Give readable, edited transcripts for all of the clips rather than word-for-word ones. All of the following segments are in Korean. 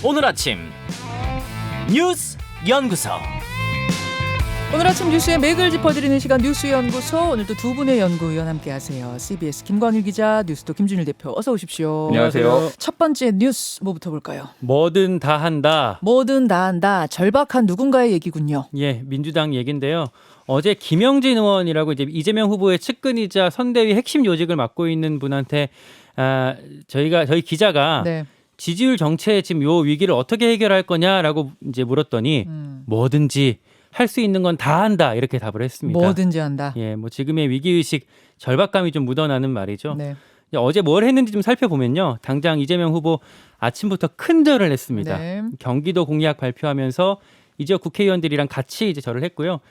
오늘 아침 뉴스 연구소. 오늘 아침 뉴스의 맥을 짚어드리는 시간 뉴스연구소. 오늘도 두 분의 연구위원 함께하세요. CBS 김광일 기자, 뉴스도 김준일 대표, 어서 오십시오. 안녕하세요. 첫 번째 뉴스 뭐부터 볼까요? 뭐든 다 한다. 뭐든 다 한다. 절박한 누군가의 얘기군요. 예, 민주당 얘긴데요. 어제 김영진 의원이라고 이제 이재명 후보의 측근이자 선대위 핵심 요직을 맡고 있는 분한테 저희 기자가 네. 지지율 정체의 지금 요 위기를 어떻게 해결할 거냐라고 이제 물었더니 뭐든지 할 수 있는 건 다 한다 이렇게 답을 했습니다. 뭐든지 한다. 예, 뭐 지금의 위기 의식, 절박감이 좀 묻어나는 말이죠. 네. 어제 뭘 했는지 좀 살펴보면요. 당장 이재명 후보 아침부터 큰 절을 했습니다. 네. 경기도 공약 발표하면서 이 지역 국회의원들이랑 같이 이제 절을 했고요.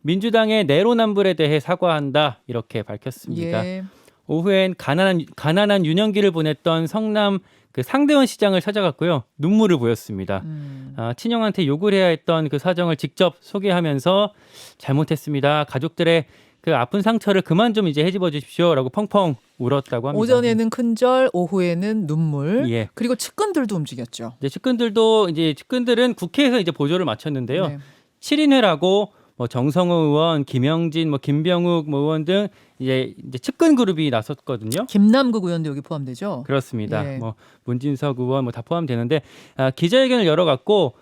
민주당의 내로남불에 대해 사과한다 이렇게 밝혔습니다. 예. 오후엔 가난한 유년기를 보냈던 성남 그 상대원 시장을 찾아갔고요. 눈물을 보였습니다. 친형한테 욕을 해야 했던 그 사정을 직접 소개하면서 잘못했습니다. 가족들의 그 아픈 상처를 그만 좀 이제 해집어 주십시오라고 펑펑 울었다고 합니다. 오전에는 큰절, 오후에는 눈물. 예. 그리고 측근들도 움직였죠. 이제 측근들은 국회에서 이제 보조를 마쳤는데요. 네. 7인회라고 뭐 정성호 의원, 김영진, 뭐 김병욱 뭐 의원 등 이제 측근 그룹이 나섰거든요. 김남국 의원도 여기 포함되죠. 그렇습니다. 예. 뭐 문진석 의원 뭐 다 포함되는데 기자회견을 열어갖고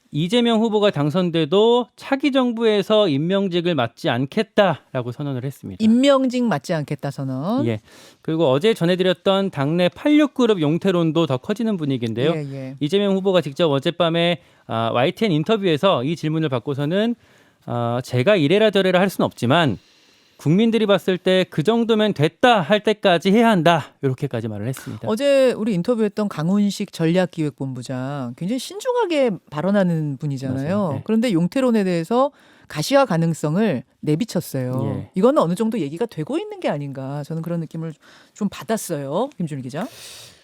이재명 후보가 당선돼도 차기 정부에서 임명직을 맡지 않겠다라고 선언을 했습니다. 임명직 맞지 않겠다 선언. 예. 그리고 어제 전해드렸던 당내 86그룹 용태론도 더 커지는 분위기인데요. 예, 예. 이재명 후보가 직접 어젯밤에 YTN 인터뷰에서 이 질문을 받고서는 제가 이래라 저래라 할 수는 없지만 국민들이 봤을 때 그 정도면 됐다 할 때까지 해야 한다. 이렇게까지 말을 했습니다. 어제 우리 인터뷰했던 강훈식 전략기획본부장 굉장히 신중하게 발언하는 분이잖아요. 맞아요. 네. 그런데 용태론에 대해서 가시화 가능성을 내비쳤어요. 예. 이거는 어느 정도 얘기가 되고 있는 게 아닌가, 저는 그런 느낌을 좀 받았어요. 김준일 기자.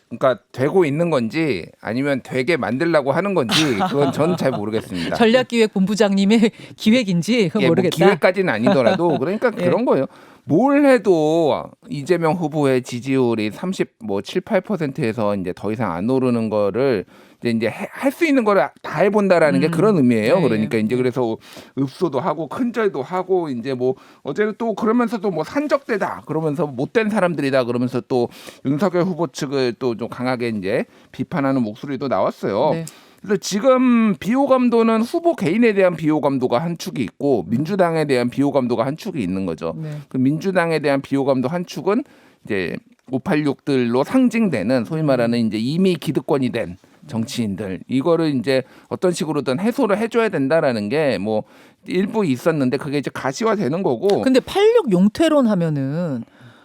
그러니까 되고 있는 건지 아니면 되게 만들려고 하는 건지 그건 전 잘 모르겠습니다. 전략기획본부장님의 기획인지 그건 예, 뭐 모르겠다. 기획까지는 아니더라도 그러니까 예. 그런 거예요. 뭘 해도 이재명 후보의 지지율이 7, 8%에서 이제 더 이상 안 오르는 거를 이제 할 수 있는 거를 다 해본다라는 게 그런 의미예요. 네. 그러니까 이제 그래서 읍소도 하고 큰절도 하고 이제 뭐 어제는 또 그러면서도 뭐 산적대다 그러면서 못된 사람들이다 그러면서 또 윤석열 후보 측을 또 좀 강하게 이제 비판하는 목소리도 나왔어요. 네. 그래서 지금 비호감도는 후보 개인에 대한 비호감도가 한 축이 있고 민주당에 대한 비호감도가 한 축이 있는 거죠. 네. 그 민주당에 대한 비호감도 한 축은 이제 586들로 상징되는 소위 말하는 이제 이미 기득권이 된 정치인들, 이거를 이제 어떤 식으로든 해소를 해줘야 된다라는 게 뭐 일부 있었는데 그게 이제 가시화되는 거고. 근데 86 용태론 하면은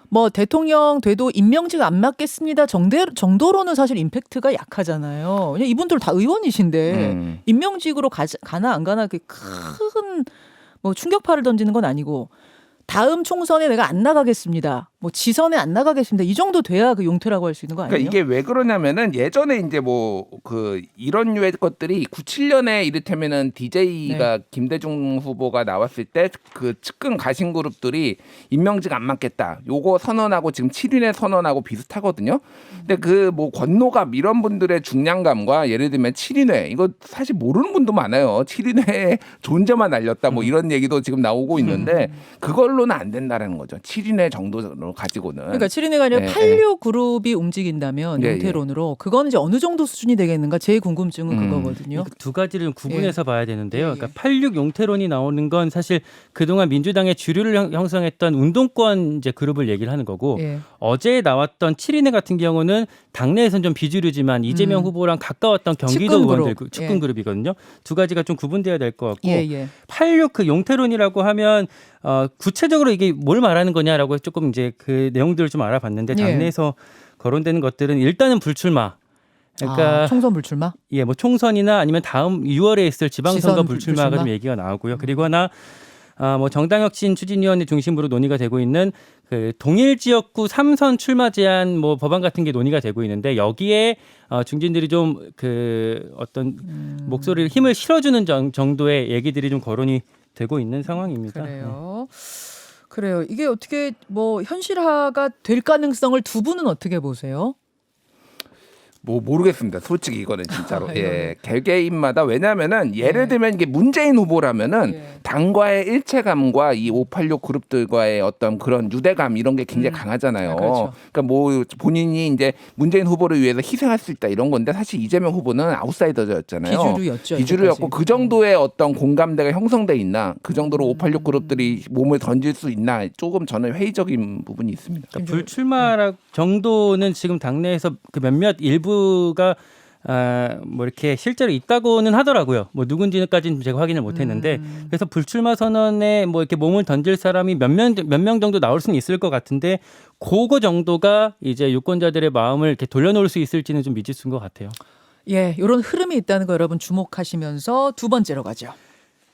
뭐 대통령 돼도 임명직 안 맡겠습니다 정도로는 사실 임팩트가 약하잖아요. 그냥 이분들 다 의원이신데 임명직으로 가나 안 가나 큰 뭐 충격파를 던지는 건 아니고, 다음 총선에 내가 안 나가겠습니다, 뭐 지선에 안 나가겠습니다, 이 정도 돼야 그 용태라고 할 수 있는 거 아니에요? 그러니까 이게 왜 그러냐면은 예전에 이제 뭐 그 이런 류의 것들이 97년에 이를테면은 DJ가 네. 김대중 후보가 나왔을 때 그 측근 가신 그룹들이 임명직 안 맡겠다 요거 선언하고 지금 7인의 선언하고 비슷하거든요. 근데 그 뭐 권노갑 이런 분들의 중량감과 예를 들면 7인회 이거 사실 모르는 분도 많아요. 7인회의 존재만 알렸다 뭐 이런 얘기도 지금 나오고 있는데 그걸로는 안 된다라는 거죠. 7인회 정도로 가지고는. 그러니까 7인회가 아니라 예, 86 그룹이 움직인다면 예, 용태론으로 그거는 이제 어느 정도 수준이 되겠는가, 제 궁금증은 그거거든요. 두 가지를 구분해서 봐야 되는데요. 예, 예. 그러니까 86 용태론이 나오는 건 사실 그동안 민주당의 주류를 형성했던 운동권 이제 그룹을 얘기를 하는 거고, 예. 어제 나왔던 7인회 같은 경우는 당내에서는 좀 비주류지만 이재명 후보랑 가까웠던 경기도 측근 의원들 그룹. 측근 예. 그룹이거든요. 두 가지가 좀 구분돼야 될 것 같고, 예, 예. 86 그 용태론이라고 하면 구체적으로 이게 뭘 말하는 거냐라고 조금 이제 그 내용들을 좀 알아봤는데, 예. 당내에서 거론되는 것들은 일단은 불출마. 그러니까 총선 불출마? 예, 뭐 총선이나 아니면 다음 6월에 있을 지방선거 지선 불출마가 불출마? 좀 얘기가 나오고요. 그리고 하나 뭐 정당혁신 추진위원회 중심으로 논의가 되고 있는 그 동일 지역구 3선 출마 제한 뭐 법안 같은 게 논의가 되고 있는데, 여기에 중진들이 좀 그 어떤 목소리를 힘을 실어주는 정도의 얘기들이 좀 거론이 되고 있는 상황입니다. 그래요. 이게 어떻게 뭐 현실화가 될 가능성을 두 분은 어떻게 보세요? 뭐 모르겠습니다. 솔직히 이거는 진짜로. 아, 예. 개개인마다 왜냐면은 예를 들면 이게 문재인 후보라면은 예. 당과의 일체감과 이 586 그룹들과의 어떤 그런 유대감 이런 게 굉장히 강하잖아요. 아, 그렇죠. 그러니까 뭐 본인이 이제 문재인 후보를 위해서 희생할 수 있다 이런 건데 사실 이재명 후보는 아웃사이더였잖아요. 비주류였죠. 비주류였고 그 정도의 어떤 공감대가 형성돼 있나 그 정도로 586 그룹들이 몸을 던질 수 있나 조금 저는 회의적인 부분이 있습니다. 그러니까 불출마 정도는 지금 당내에서 그 몇몇 일부가 뭐 이렇게 실제로 있다고는 하더라고요. 뭐 누군지까지는 제가 확인을 못했는데 그래서 불출마 선언에 뭐 이렇게 몸을 던질 사람이 몇 명 정도 나올 수는 있을 것 같은데 그거 정도가 이제 유권자들의 마음을 이렇게 돌려놓을 수 있을지는 좀 미지수인 것 같아요. 예, 이런 흐름이 있다는 거 여러분 주목하시면서 두 번째로 가죠.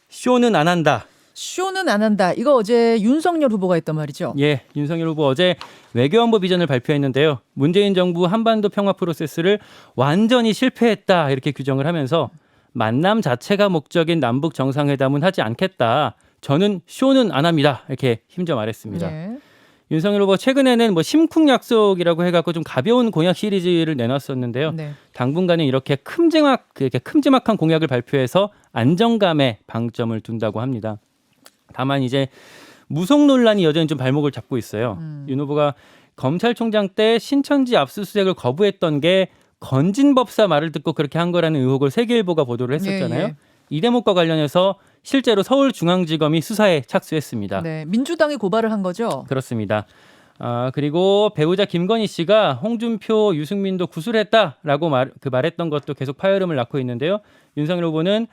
쇼는 안 한다. 쇼는 안 한다. 이거 어제 윤석열 후보가 했단 말이죠. 예, 윤석열 후보 어제 외교안보 비전을 발표했는데요. 문재인 정부 한반도 평화 프로세스를 완전히 실패했다 이렇게 규정을 하면서 만남 자체가 목적인 남북 정상회담은 하지 않겠다. 저는 쇼는 안 합니다. 이렇게 힘줘 말했습니다. 예. 윤석열 후보 최근에는 뭐 심쿵 약속이라고 해갖고 좀 가벼운 공약 시리즈를 내놨었는데요. 네. 당분간은 이렇게 큼지막한 공약을 발표해서 안정감에 방점을 둔다고 합니다. 다만 이제 무속 논란이 여전히 좀 발목을 잡고 있어요. 윤 후보가 검찰총장 때 신천지 압수수색을 거부했던 게 건진법사 말을 듣고 그렇게 한 거라는 의혹을 세계일보가 보도를 했었잖아요. 예, 예. 이 대목과 관련해서 실제로 서울중앙지검이 수사에 착수했습니다. 네, 민주당이 고발을 한 거죠. 그렇습니다. 그리고 배우자 김건희 씨가 홍준표, 유승민도 구술했다라고 말했던 것도 계속 파열음을 낳고 있는데요. 윤석열 후보는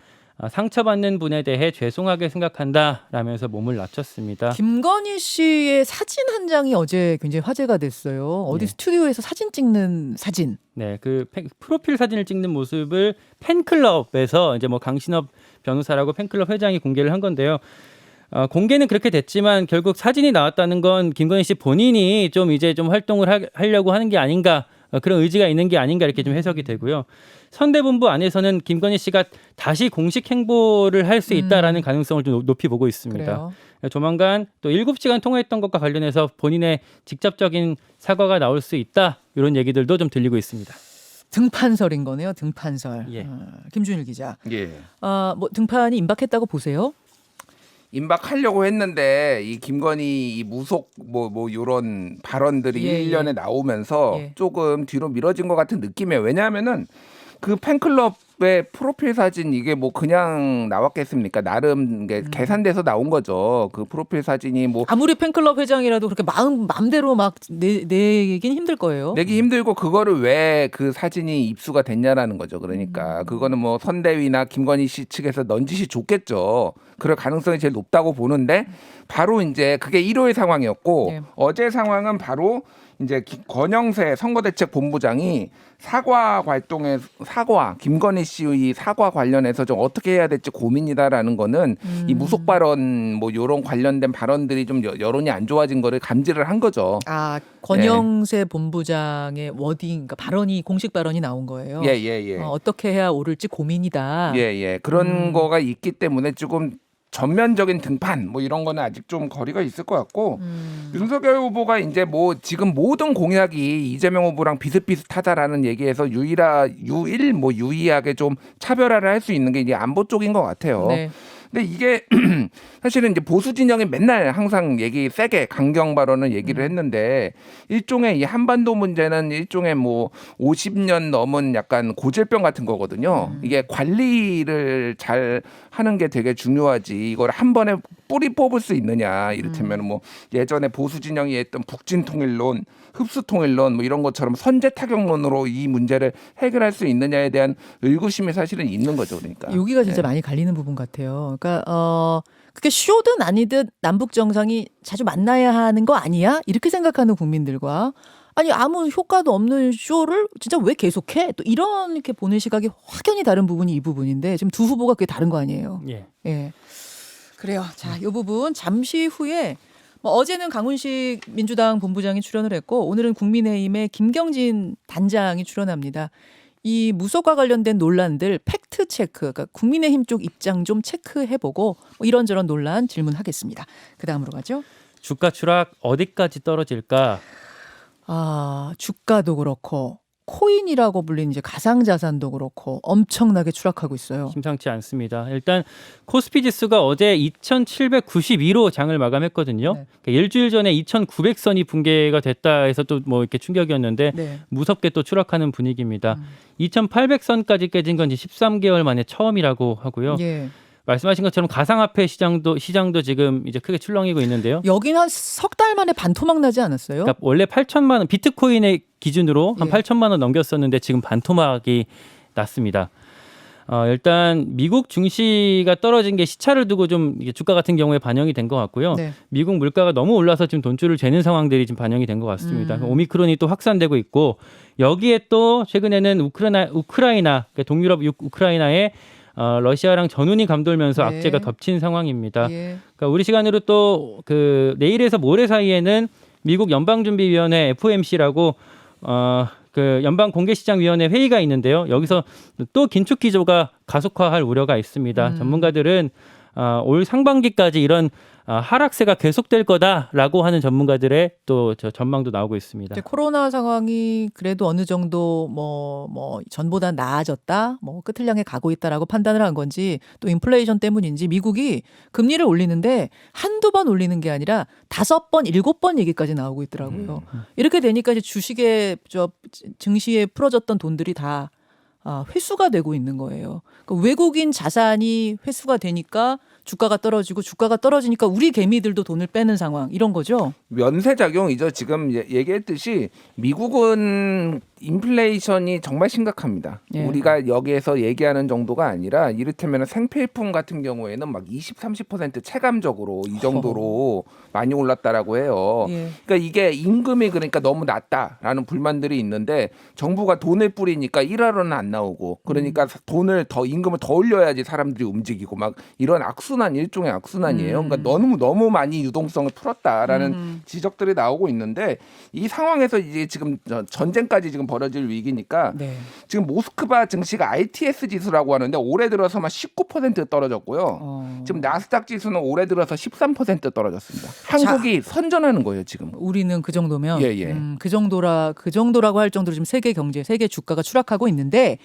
상처받는 분에 대해 죄송하게 생각한다라면서 몸을 낮췄습니다. 김건희 씨의 사진 한 장이 어제 굉장히 화제가 됐어요. 어디 네. 스튜디오에서 사진 찍는 사진. 네, 그 프로필 사진을 찍는 모습을 팬클럽에서 이제 뭐 강신업 변호사라고 팬클럽 회장이 공개를 한 건데요. 공개는 그렇게 됐지만 결국 사진이 나왔다는 건 김건희 씨 본인이 좀 이제 좀 활동을 하려고 하는 게 아닌가, 그런 의지가 있는 게 아닌가 이렇게 좀 해석이 되고요. 선대본부 안에서는 김건희 씨가 다시 공식 행보를 할 수 있다라는 가능성을 좀 높이 보고 있습니다. 그래요. 조만간 또 7시간 통화했던 것과 관련해서 본인의 직접적인 사과가 나올 수 있다, 이런 얘기들도 좀 들리고 있습니다. 등판설인 거네요. 등판설. 예. 김준일 기자. 예. 뭐 등판이 임박했다고 보세요? 임박하려고 했는데 이 김건희 이 무속 뭐 요런 발언들이 예, 일련에 예. 나오면서 예. 조금 뒤로 미뤄진 것 같은 느낌이에요. 왜냐하면은 그 팬클럽의 프로필 사진 이게 뭐 그냥 나왔겠습니까? 나름 이게 계산돼서 나온 거죠. 그 프로필 사진이 뭐 아무리 팬클럽 회장이라도 그렇게 마음대로 막 내긴 힘들 거예요. 내기 힘들고 그거를 왜 그 사진이 입수가 됐냐라는 거죠. 그러니까 그거는 뭐 선대위나 김건희 씨 측에서 넌지시 줬겠죠. 그럴 가능성이 제일 높다고 보는데 바로 이제 그게 일요일 상황이었고 네. 어제 상황은 바로 이제 권영세 선거대책본부장이 김건희 씨의 사과 관련해서 좀 어떻게 해야 될지 고민이다라는 거는 이 무속 발언 뭐 이런 관련된 발언들이 좀 여론이 안 좋아진 거를 감지를 한 거죠. 권영세 본부장의 워딩, 그러니까 발언이 공식 발언이 나온 거예요. 예. 어떻게 해야 옳을지 고민이다. 예. 그런 거가 있기 때문에 조금 전면적인 등판 뭐 이런 거는 아직 좀 거리가 있을 것 같고 윤석열 후보가 이제 뭐 지금 모든 공약이 이재명 후보랑 비슷비슷하다라는 얘기에서 유의하게 좀 차별화를 할 수 있는 게 이제 안보 쪽인 것 같아요. 네. 근데 이게 사실은 이제 보수 진영이 맨날 항상 세게 강경 발언을 얘기를 했는데 일종의 이 한반도 문제는 일종의 뭐 50년 넘은 약간 고질병 같은 거거든요. 이게 관리를 잘 하는 게 되게 중요하지. 이걸 한 번에 뿌리 뽑을 수 있느냐. 이를테면 뭐 예전에 보수 진영이 했던 북진 통일론, 흡수 통일론 뭐 이런 것처럼 선제 타격론으로 이 문제를 해결할 수 있느냐에 대한 의구심이 사실은 있는 거죠. 그러니까. 여기가 진짜 많이 갈리는 부분 같아요. 그러니까 그게 쇼든 아니든 남북 정상이 자주 만나야 하는 거 아니야? 이렇게 생각하는 국민들과 아니 아무 효과도 없는 쇼를 진짜 왜 계속해? 또 이런 이렇게 보는 시각이 확연히 다른 부분이 이 부분인데 지금 두 후보가 그게 다른 거 아니에요? 예. 예. 그래요. 자, 이 부분 잠시 후에 어제는 강훈식 민주당 본부장이 출연을 했고 오늘은 국민의힘의 김경진 단장이 출연합니다. 이 무속과 관련된 논란들 팩트 체크, 그러니까 국민의힘 쪽 입장 좀 체크해보고 이런저런 논란 질문하겠습니다. 그 다음으로 가죠. 주가 추락 어디까지 떨어질까? 주가도 그렇고 코인이라고 불리는 이제 가상자산도 그렇고 엄청나게 추락하고 있어요. 심상치 않습니다. 일단 코스피 지수가 어제 2,792로 장을 마감했거든요. 네. 그러니까 일주일 전에 2,900선이 붕괴가 됐다 해서 또 뭐 이렇게 충격이었는데 네. 무섭게 또 추락하는 분위기입니다. 2,800선까지 깨진 건 이제 13개월 만에 처음이라고 하고요. 예. 말씀하신 것처럼 가상화폐 시장도 지금 이제 크게 출렁이고 있는데요. 여긴 한 석 달 만에 반토막 나지 않았어요? 그러니까 원래 8천만 원 비트코인의 기준으로 한 예. 8천만 원 넘겼었는데 지금 반토막이 났습니다. 일단 미국 증시가 떨어진 게 시차를 두고 좀 이게 주가 같은 경우에 반영이 된 것 같고요. 네. 미국 물가가 너무 올라서 지금 돈줄을 재는 상황들이 지금 반영이 된 것 같습니다. 오미크론이 또 확산되고 있고 여기에 또 최근에는 우크라이나 그러니까 동유럽 우크라이나에 러시아랑 전운이 감돌면서 네. 악재가 겹친 상황입니다. 예. 그러니까 우리 시간으로 또 그 내일에서 모레 사이에는 미국 연방준비위원회 FOMC라고 그 연방공개시장위원회 회의가 있는데요. 여기서 또 긴축 기조가 가속화할 우려가 있습니다. 전문가들은 올 상반기까지 이런 하락세가 계속될 거다라고 하는 전문가들의 또 저 전망도 나오고 있습니다. 이제 코로나 상황이 그래도 어느 정도 뭐 전보다 나아졌다, 뭐 끝을 향해 가고 있다라고 판단을 한 건지 또 인플레이션 때문인지 미국이 금리를 올리는데 한두 번 올리는 게 아니라 5번, 7번 얘기까지 나오고 있더라고요. 이렇게 되니까 이제 주식에 증시에 풀어졌던 돈들이 다 회수가 되고 있는 거예요. 그러니까 외국인 자산이 회수가 되니까 주가가 떨어지고 주가가 떨어지니까 우리 개미들도 돈을 빼는 상황 이런 거죠. 면세작용이죠. 지금 얘기했듯이 미국은 인플레이션이 정말 심각합니다. 예. 우리가 여기에서 얘기하는 정도가 아니라 이를테면 생필품 같은 경우에는 막 20, 30% 체감적으로 이 정도로 많이 올랐다라고 해요. 예. 그러니까 이게 임금이 그러니까 너무 낮다라는 불만들이 있는데 정부가 돈을 뿌리니까 일하러는 안 나오고 그러니까 돈을 더 임금을 더 올려야지 사람들이 움직이고 막 이런 악순환 일종의 악순환이에요. 그러니까 너무 많이 유동성을 풀었다라는 지적들이 나오고 있는데 이 상황에서 이제 지금 전쟁까지 지금 벌어질 위기니까 네. 지금 모스크바 증시가 ITS 지수라고 하는데 올해 들어서만 19% 떨어졌고요. 지금 나스닥 지수는 올해 들어서 13% 떨어졌습니다. 한국이 선전하는 거예요 지금. 우리는 그 정도면 예. 그 정도라고 할 정도로 지금 세계 주가가 추락하고 있는데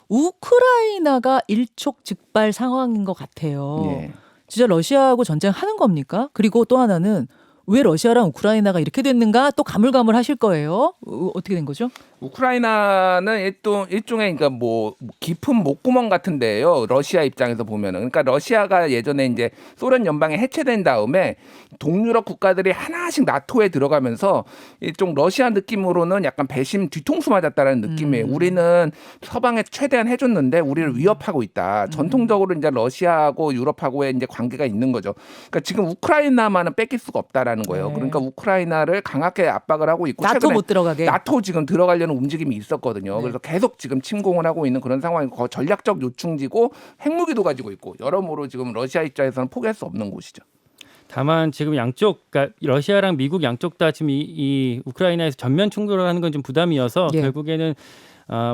우크라이나가 일촉즉발 상황인 것 같아요. 예. 진짜 러시아하고 전쟁하는 겁니까? 그리고 또 하나는 왜 러시아랑 우크라이나가 이렇게 됐는가 또 가물가물하실 거예요. 어떻게 된 거죠? 우크라이나는 일종의 그러니까 뭐 깊은 목구멍 같은데요. 러시아 입장에서 보면은 그러니까 러시아가 예전에 이제 소련 연방이 해체된 다음에 동유럽 국가들이 하나씩 나토에 들어가면서 일종 러시아 느낌으로는 약간 배심 뒤통수 맞았다라는 느낌이에요. 우리는 서방에 최대한 해줬는데 우리를 위협하고 있다. 전통적으로 이제 러시아하고 유럽하고의 이제 관계가 있는 거죠. 그러니까 지금 우크라이나만은 뺏길 수가 없다라는 거예요. 네. 그러니까 우크라이나를 강하게 압박을 하고 있고 나토 최근에 못 들어가게. 나토 지금 들어가려는 움직임이 있었거든요. 네. 그래서 계속 지금 침공을 하고 있는 그런 상황이고 전략적 요충지고 핵무기도 가지고 있고 여러모로 지금 러시아 입장에서는 포기할 수 없는 곳이죠. 다만 지금 양쪽, 그러니까 러시아랑 미국 양쪽 다 지금 이 우크라이나에서 전면 충돌을 하는 건 좀 부담이어서 예. 결국에는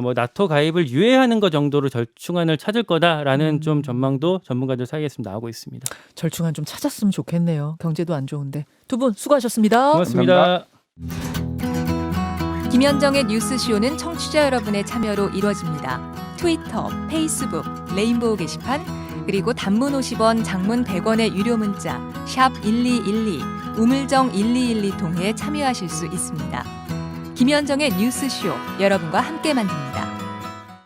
뭐 나토 가입을 유예하는 것 정도로 절충안을 찾을 거다라는 좀 전망도 전문가들 사이에서 나오고 있습니다. 절충안 좀 찾았으면 좋겠네요. 경제도 안 좋은데. 두 분 수고하셨습니다. 고맙습니다. 김현정의 뉴스쇼는 청취자 여러분의 참여로 이루어집니다. 트위터, 페이스북, 레인보우 게시판, 그리고 단문 50원, 장문 100원의 유료 문자 샵 1212, 우물정 1212 통해 참여하실 수 있습니다. 김현정의 뉴스쇼, 여러분과 함께 만듭니다.